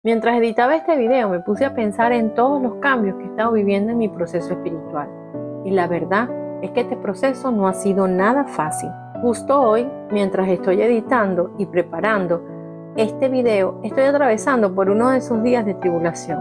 Mientras editaba este video me puse a pensar en todos los cambios que he estado viviendo en mi proceso espiritual. Y la verdad es que este proceso no ha sido nada fácil. Justo hoy, mientras estoy editando y preparando este video, estoy atravesando por uno de esos días de tribulación.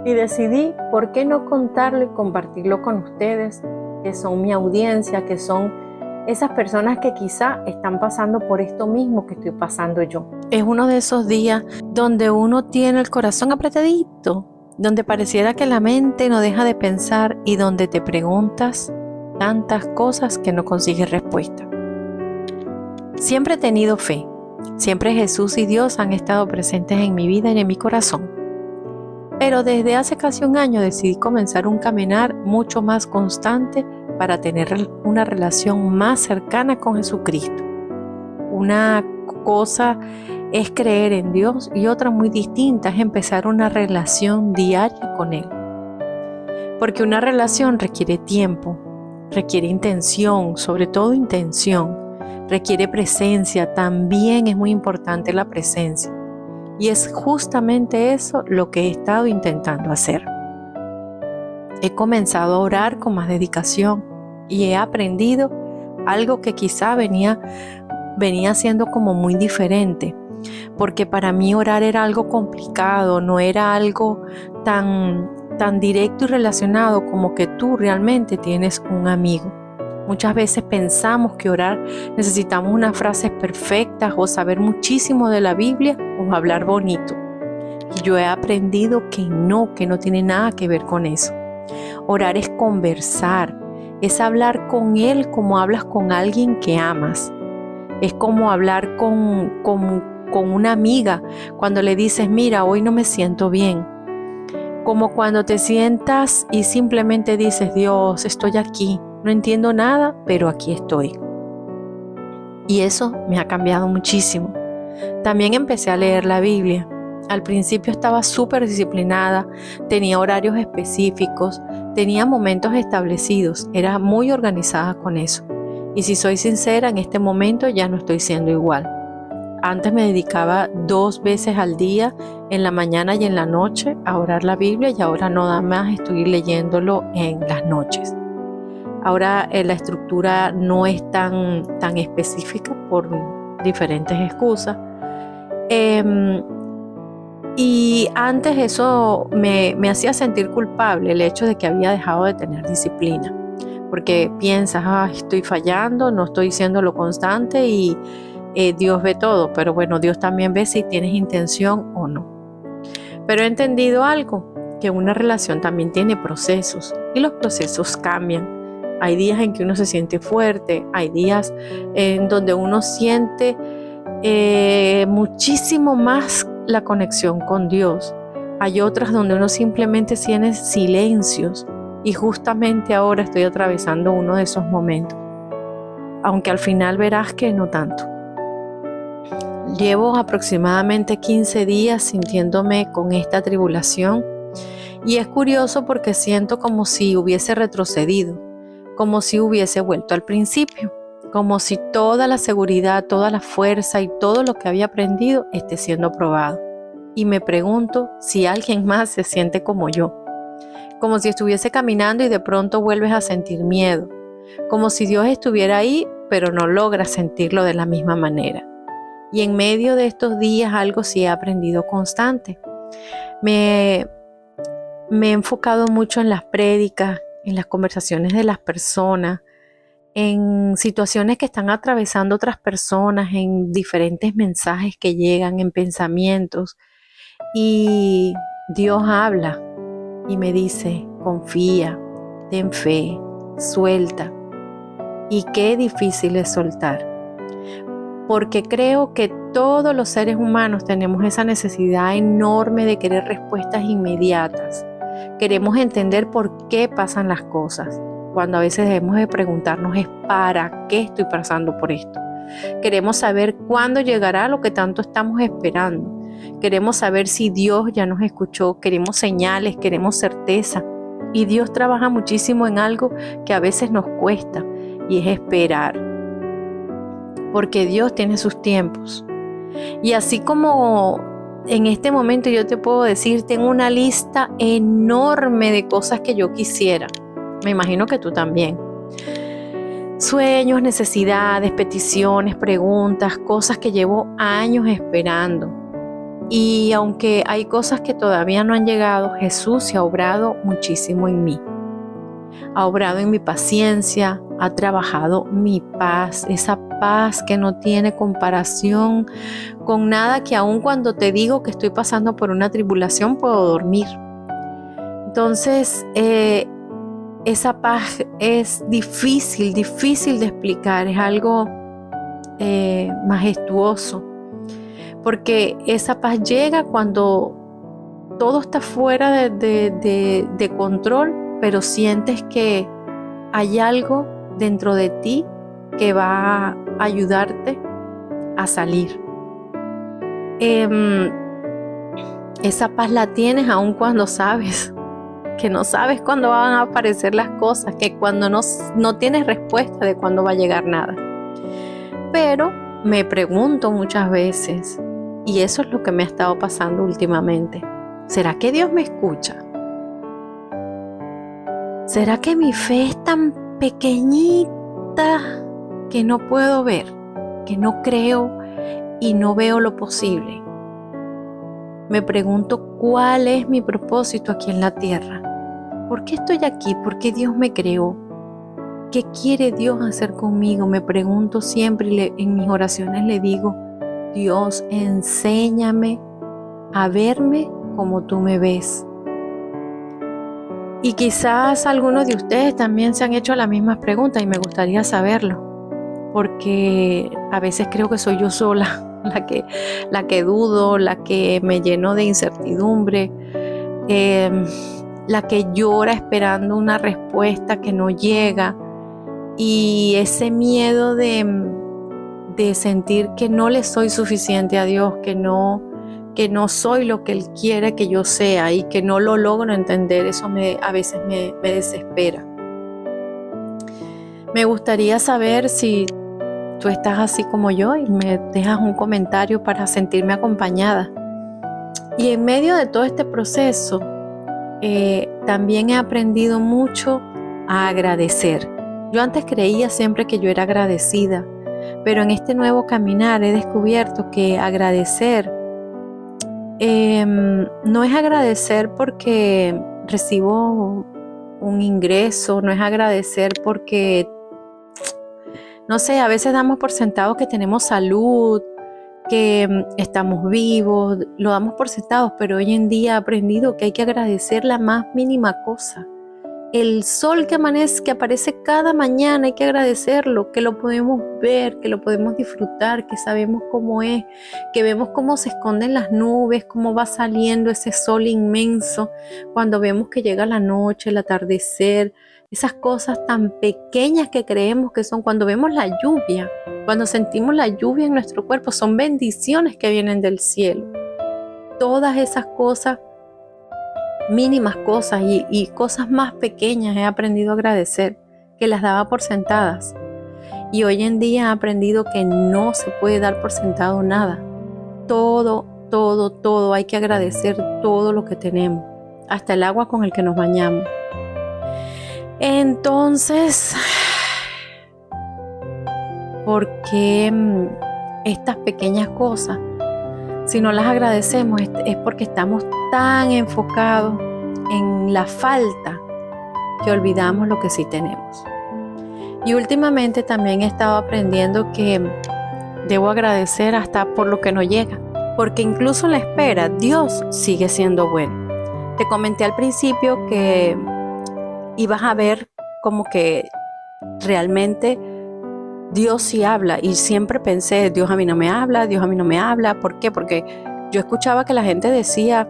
Y decidí, ¿por qué no contarlo y compartirlo con ustedes, que son mi audiencia, que son esas personas que quizá están pasando por esto mismo que estoy pasando yo? Es uno de esos días donde uno tiene el corazón apretadito, donde pareciera que la mente no deja de pensar y donde te preguntas tantas cosas que no consigues respuesta. Siempre he tenido fe. Siempre Jesús y Dios han estado presentes en mi vida y en mi corazón. Pero desde hace casi un año decidí comenzar un caminar mucho más constante para tener una relación más cercana con Jesucristo. Una cosa es creer en Dios y otra muy distinta es empezar una relación diaria con Él. Porque una relación requiere tiempo, requiere intención, sobre todo intención, requiere presencia, también es muy importante la presencia. Y es justamente eso lo que he estado intentando hacer. He comenzado a orar con más dedicación y he aprendido algo que quizá venía siendo como muy diferente, porque para mí orar era algo complicado, no era algo tan directo y relacionado como que tú realmente tienes un amigo. Muchas veces pensamos que orar necesitamos unas frases perfectas o saber muchísimo de la Biblia o hablar bonito. Y yo he aprendido que no tiene nada que ver con eso. Orar es conversar, es hablar con Él como hablas con alguien que amas. Es como hablar con una amiga cuando le dices, mira, hoy no me siento bien. Como cuando te sientas y simplemente dices, Dios, estoy aquí. No entiendo nada, pero aquí estoy. Y eso me ha cambiado muchísimo. También empecé a leer la Biblia. Al principio estaba súper disciplinada, tenía horarios específicos, tenía momentos establecidos, era muy organizada con eso. Y si soy sincera, en este momento ya no estoy siendo igual. Antes me dedicaba 2 veces al día, en la mañana y en la noche, a orar la Biblia y ahora no da más, estoy leyéndolo en las noches. Ahora la estructura no es tan específica por diferentes excusas. Y antes eso me hacía sentir culpable, el hecho de que había dejado de tener disciplina. Porque piensas, estoy fallando, no estoy siendo lo constante y Dios ve todo. Pero bueno, Dios también ve si tienes intención o no. Pero he entendido algo, que una relación también tiene procesos y los procesos cambian. Hay días en que uno se siente fuerte, hay días en donde uno siente muchísimo más la conexión con Dios. Hay otras donde uno simplemente tiene silencios y justamente ahora estoy atravesando uno de esos momentos. Aunque al final verás que no tanto. Llevo aproximadamente 15 días sintiéndome con esta tribulación y es curioso porque siento como si hubiese retrocedido, como si hubiese vuelto al principio, como si toda la seguridad, toda la fuerza y todo lo que había aprendido esté siendo probado. Y me pregunto si alguien más se siente como yo, como si estuviese caminando y de pronto vuelves a sentir miedo, como si Dios estuviera ahí, pero no logras sentirlo de la misma manera. Y en medio de estos días algo sí he aprendido constante. Me he enfocado mucho en las prédicas, en las conversaciones de las personas, en situaciones que están atravesando otras personas, en diferentes mensajes que llegan, en pensamientos. Y Dios habla y me dice, confía, ten fe, suelta. Y qué difícil es soltar. Porque creo que todos los seres humanos tenemos esa necesidad enorme de querer respuestas inmediatas. Queremos entender por qué pasan las cosas, cuando a veces debemos de preguntarnos es ¿para qué estoy pasando por esto? Queremos saber cuándo llegará lo que tanto estamos esperando. Queremos saber si Dios ya nos escuchó, queremos señales, queremos certeza. Y Dios trabaja muchísimo en algo que a veces nos cuesta y es esperar. Porque Dios tiene sus tiempos. Y así como en este momento yo te puedo decir, tengo una lista enorme de cosas que yo quisiera. Me imagino que tú también. Sueños, necesidades, peticiones, preguntas, cosas que llevo años esperando. Y aunque hay cosas que todavía no han llegado, Jesús se ha obrado muchísimo en mí. Ha obrado en mi paciencia, ha trabajado mi paz, esa paz que no tiene comparación con nada, que aun cuando te digo que estoy pasando por una tribulación puedo dormir. Entonces, esa paz es difícil de explicar, es algo majestuoso, porque esa paz llega cuando todo está fuera de control, pero sientes que hay algo dentro de ti que va a ayudarte a salir. Esa paz la tienes aun cuando sabes que no sabes cuándo van a aparecer las cosas, que cuando no tienes respuesta de cuándo va a llegar nada. Pero me pregunto muchas veces, y eso es lo que me ha estado pasando últimamente, ¿será que Dios me escucha? ¿Será que mi fe es tan pequeñita que no puedo ver, que no creo y no veo lo posible? Me pregunto cuál es mi propósito aquí en la tierra. ¿Por qué estoy aquí? ¿Por qué Dios me creó? ¿Qué quiere Dios hacer conmigo? Me pregunto siempre y en mis oraciones le digo, Dios, enséñame a verme como tú me ves. Y quizás algunos de ustedes también se han hecho las mismas preguntas y me gustaría saberlo, porque a veces creo que soy yo sola la que dudo, la que me lleno de incertidumbre, la que llora esperando una respuesta que no llega, y ese miedo de sentir que no le soy suficiente a Dios, que no soy lo que Él quiere que yo sea y que no lo logro entender. Eso a veces me desespera. Me gustaría saber si tú estás así como yo y me dejas un comentario para sentirme acompañada. Y en medio de todo este proceso, también he aprendido mucho a agradecer. Yo antes creía siempre que yo era agradecida, pero en este nuevo caminar he descubierto que agradecer no es agradecer porque recibo un ingreso, no es agradecer porque, no sé, a veces damos por sentado que tenemos salud, que estamos vivos, lo damos por sentados, pero hoy en día he aprendido que hay que agradecer la más mínima cosa. El sol que aparece cada mañana, hay que agradecerlo, que lo podemos ver, que lo podemos disfrutar, que sabemos cómo es, que vemos cómo se esconden las nubes, cómo va saliendo ese sol inmenso, cuando vemos que llega la noche, el atardecer, esas cosas tan pequeñas que creemos que son, cuando vemos la lluvia, cuando sentimos la lluvia en nuestro cuerpo, son bendiciones que vienen del cielo. Todas esas cosas, mínimas cosas y cosas más pequeñas he aprendido a agradecer, que las daba por sentadas. Y hoy en día he aprendido que no se puede dar por sentado nada. Todo hay que agradecer, todo lo que tenemos, hasta el agua con el que nos bañamos. Entonces, ¿por qué estas pequeñas cosas, si no las agradecemos, es porque estamos tan enfocados en la falta que olvidamos lo que sí tenemos? Y últimamente también he estado aprendiendo que debo agradecer hasta por lo que no llega, porque incluso en la espera Dios sigue siendo bueno. Te comenté al principio que ibas a ver como que realmente Dios sí habla, y siempre pensé, Dios a mí no me habla, Dios a mí no me habla. ¿Por qué? Porque yo escuchaba que la gente decía,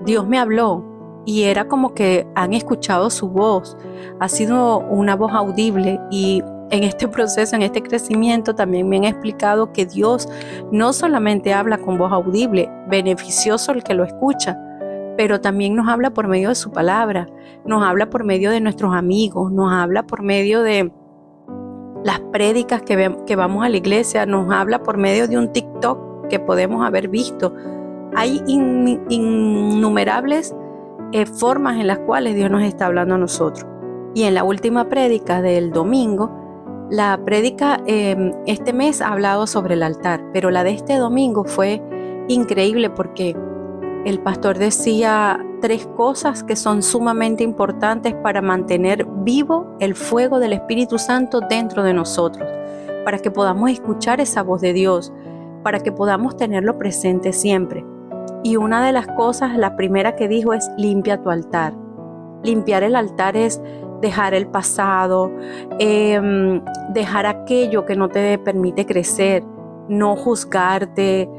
Dios me habló, y era como que han escuchado su voz, ha sido una voz audible. Y en este proceso, en este crecimiento, también me han explicado que Dios no solamente habla con voz audible, beneficioso el que lo escucha, pero también nos habla por medio de su palabra, nos habla por medio de nuestros amigos, nos habla por medio de las prédicas que vamos a la iglesia, nos habla por medio de un TikTok que podemos haber visto. Hay innumerables formas en las cuales Dios nos está hablando a nosotros. Y en la última prédica del domingo, la prédica este mes ha hablado sobre el altar, pero la de este domingo fue increíble porque el pastor decía 3 cosas que son sumamente importantes para mantener vivo el fuego del Espíritu Santo dentro de nosotros, para que podamos escuchar esa voz de Dios, para que podamos tenerlo presente siempre. Y una de las cosas, la primera que dijo es: limpia tu altar. Limpiar el altar es dejar el pasado, dejar aquello que no te permite crecer, no juzgarte,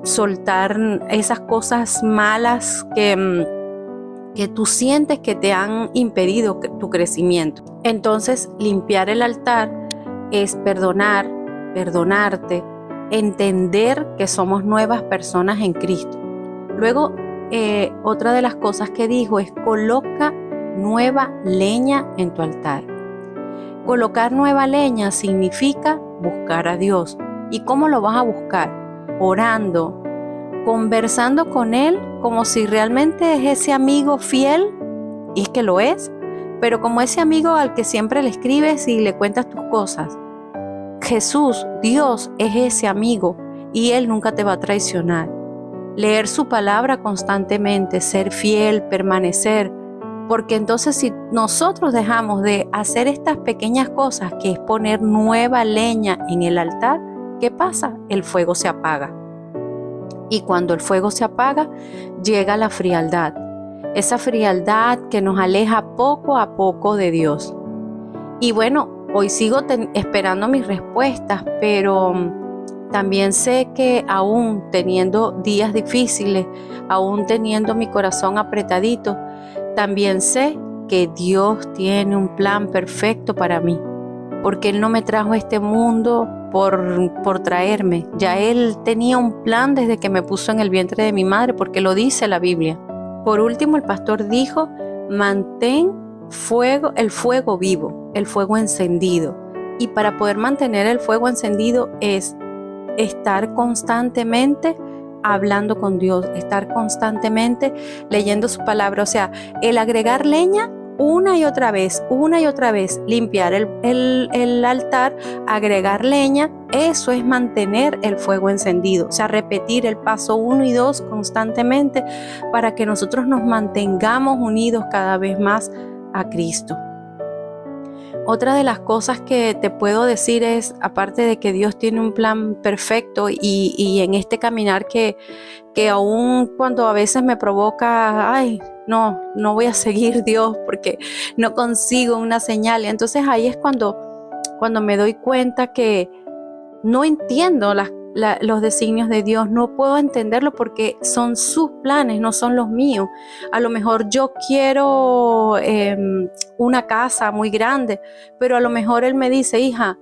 soltar esas cosas malas que tú sientes que te han impedido tu crecimiento. Entonces, limpiar el altar es perdonar, perdonarte, entender que somos nuevas personas en Cristo. Luego, otra de las cosas que dijo es: coloca nueva leña en tu altar. Colocar nueva leña significa buscar a Dios. ¿Y cómo lo vas a buscar? Orando, conversando con Él como si realmente es ese amigo fiel, y es que lo es, pero como ese amigo al que siempre le escribes y le cuentas tus cosas. Jesús, Dios, es ese amigo y Él nunca te va a traicionar. Leer su palabra constantemente, ser fiel, permanecer, porque entonces si nosotros dejamos de hacer estas pequeñas cosas, que es poner nueva leña en el altar, ¿qué pasa? El fuego se apaga. Y cuando el fuego se apaga, llega la frialdad. Esa frialdad que nos aleja poco a poco de Dios. Y bueno, hoy sigo esperando mis respuestas, pero también sé que aún teniendo días difíciles, aún teniendo mi corazón apretadito, también sé que Dios tiene un plan perfecto para mí, porque Él no me trajo a este mundo por traerme. Ya Él tenía un plan desde que me puso en el vientre de mi madre, porque lo dice la Biblia. Por último, el pastor dijo: mantén el fuego vivo, el fuego encendido. Y para poder mantener el fuego encendido es estar constantemente hablando con Dios, estar constantemente leyendo su palabra. O sea, el agregar leña una y otra vez, limpiar el altar, agregar leña, eso es mantener el fuego encendido. O sea, repetir el paso 1 y 2 constantemente para que nosotros nos mantengamos unidos cada vez más a Cristo. Otra de las cosas que te puedo decir es, aparte de que Dios tiene un plan perfecto y en este caminar que aún cuando a veces me provoca, no voy a seguir Dios porque no consigo una señal. Entonces ahí es cuando me doy cuenta que no entiendo los designios de Dios, no puedo entenderlo porque son sus planes, no son los míos. A lo mejor yo quiero una casa muy grande, pero a lo mejor Él me dice: hija,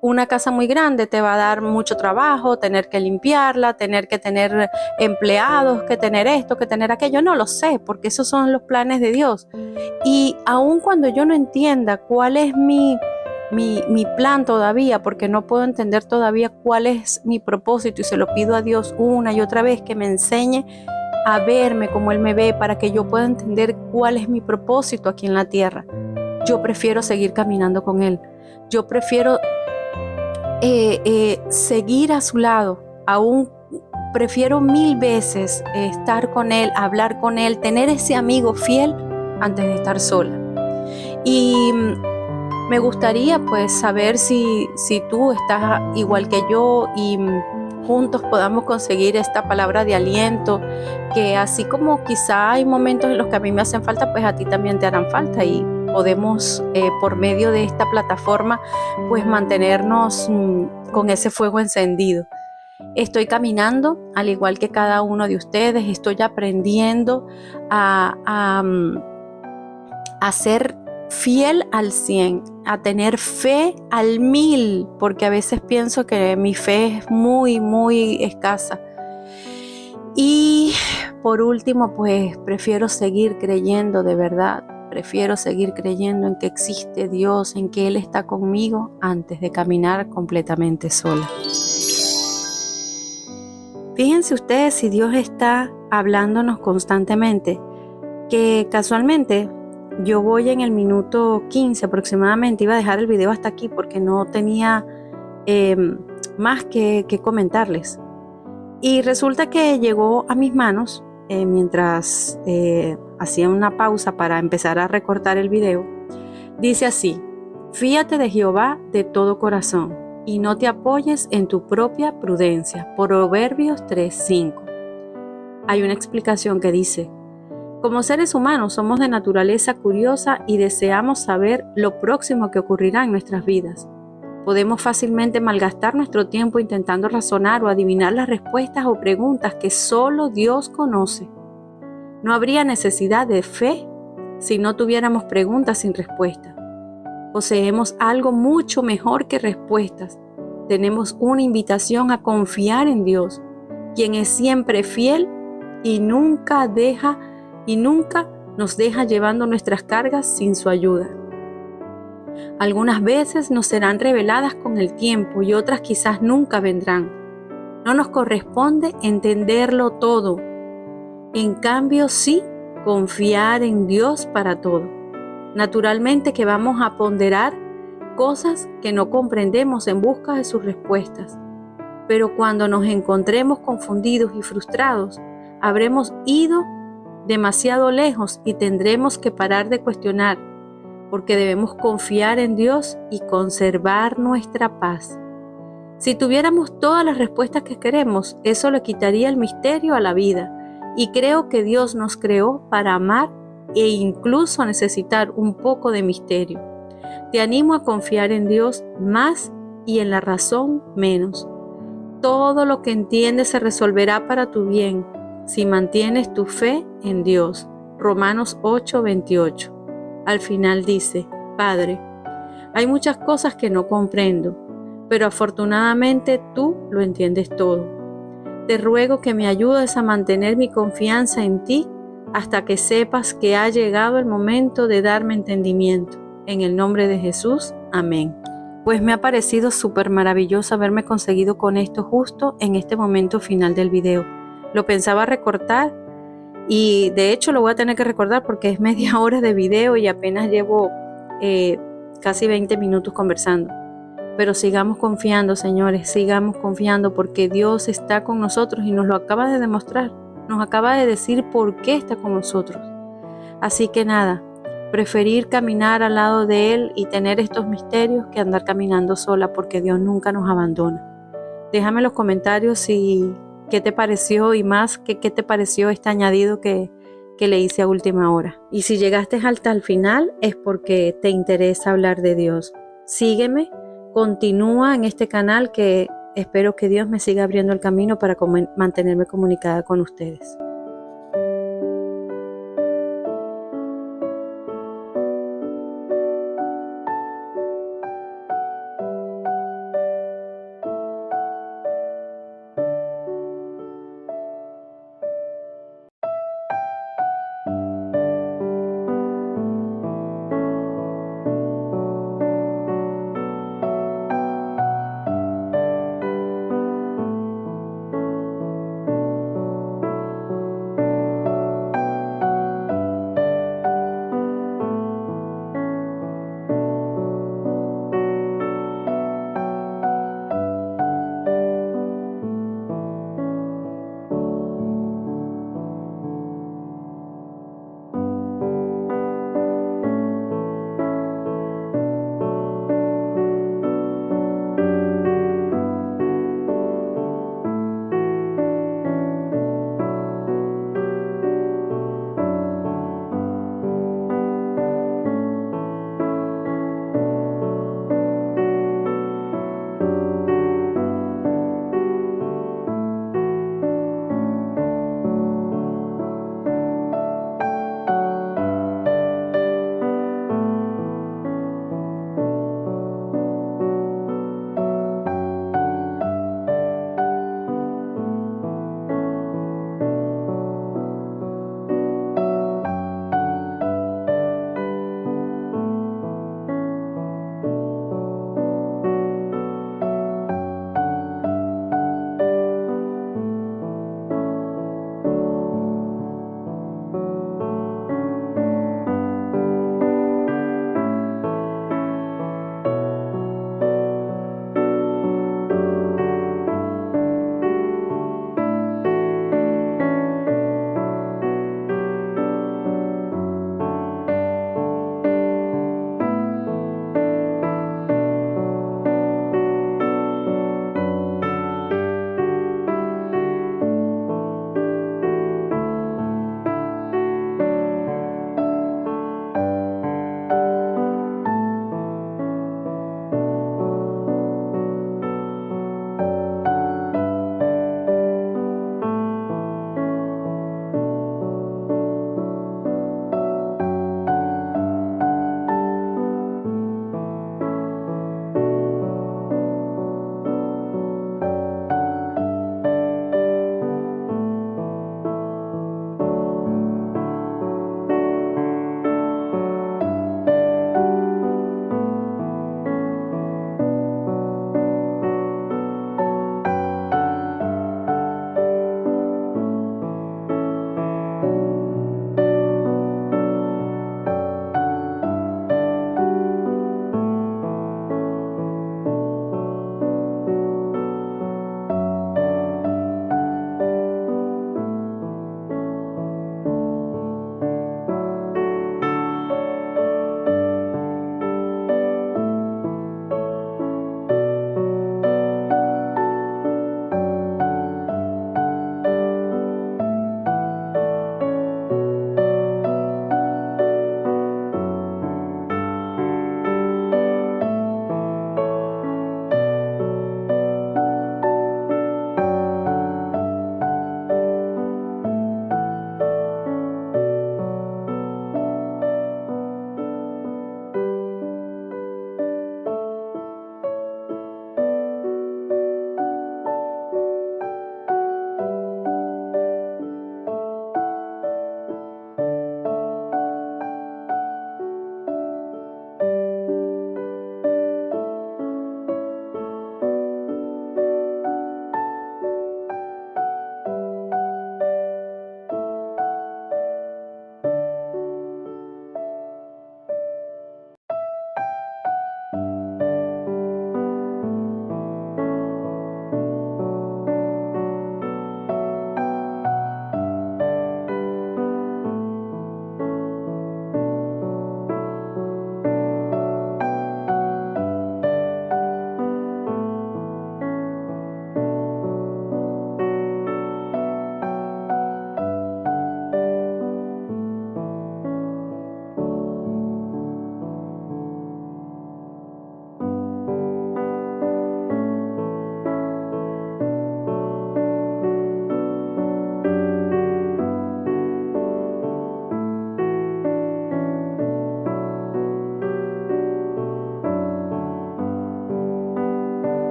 una casa muy grande te va a dar mucho trabajo, tener que limpiarla, tener que tener empleados, que tener esto, que tener aquello. No lo sé, porque esos son los planes de Dios. Y aun cuando yo no entienda cuál es mi plan todavía, porque no puedo entender todavía cuál es mi propósito, y se lo pido a Dios una y otra vez que me enseñe a verme como Él me ve, para que yo pueda entender cuál es mi propósito aquí en la tierra. Yo prefiero seguir caminando con Él. Yo prefiero seguir a su lado. Aún prefiero 1000 veces estar con Él, hablar con Él, tener ese amigo fiel antes de estar sola. Y me gustaría pues saber si tú estás igual que yo y juntos podamos conseguir esta palabra de aliento, que así como quizá hay momentos en los que a mí me hacen falta, pues a ti también te harán falta, y podemos por medio de esta plataforma pues mantenernos con ese fuego encendido. Estoy caminando al igual que cada uno de ustedes, estoy aprendiendo a ser fiel al 100, a tener fe al 1000, porque a veces pienso que mi fe es muy, muy escasa. Y por último, pues prefiero seguir creyendo de verdad, prefiero seguir creyendo en que existe Dios, en que Él está conmigo, antes de caminar completamente sola. Fíjense ustedes si Dios está hablándonos constantemente, que casualmente yo voy en el minuto 15 aproximadamente, iba a dejar el video hasta aquí porque no tenía más que comentarles. Y resulta que llegó a mis manos mientras hacía una pausa para empezar a recortar el video. Dice así: fíate de Jehová de todo corazón y no te apoyes en tu propia prudencia. Proverbios 3:5. Hay una explicación que dice: como seres humanos somos de naturaleza curiosa y deseamos saber lo próximo que ocurrirá en nuestras vidas. Podemos fácilmente malgastar nuestro tiempo intentando razonar o adivinar las respuestas o preguntas que solo Dios conoce. No habría necesidad de fe si no tuviéramos preguntas sin respuesta. Poseemos algo mucho mejor que respuestas. Tenemos una invitación a confiar en Dios, quien es siempre fiel y nunca nos deja llevando nuestras cargas sin su ayuda. Algunas veces nos serán reveladas con el tiempo y otras quizás nunca vendrán. No nos corresponde entenderlo todo. En cambio, sí confiar en Dios para todo. Naturalmente que vamos a ponderar cosas que no comprendemos en busca de sus respuestas. Pero cuando nos encontremos confundidos y frustrados, habremos ido demasiado lejos y tendremos que parar de cuestionar, porque debemos confiar en Dios y conservar nuestra paz. Si tuviéramos todas las respuestas que queremos, eso le quitaría el misterio a la vida, y creo que Dios nos creó para amar e incluso necesitar un poco de misterio. Te animo a confiar en Dios más y en la razón menos. Todo lo que entiendes se resolverá para tu bien si mantienes tu fe en Dios. Romanos 8:28. Al final dice: Padre, hay muchas cosas que no comprendo, pero afortunadamente tú lo entiendes todo. Te ruego que me ayudes a mantener mi confianza en ti hasta que sepas que ha llegado el momento de darme entendimiento. En el nombre de Jesús, amén. Pues me ha parecido súper maravilloso haberme conseguido con esto justo en este momento final del video. Lo pensaba recortar y de hecho lo voy a tener que recordar porque es media hora de video y apenas llevo casi 20 minutos conversando. Pero sigamos confiando, señores, sigamos confiando porque Dios está con nosotros y nos lo acaba de demostrar. Nos acaba de decir por qué está con nosotros. Así que nada, preferir caminar al lado de Él y tener estos misterios que andar caminando sola, porque Dios nunca nos abandona. Déjame en los comentarios qué te pareció y más qué te pareció este añadido que le hice a última hora. Y si llegaste hasta el final es porque te interesa hablar de Dios. Sígueme, continúa en este canal que espero que Dios me siga abriendo el camino para mantenerme comunicada con ustedes.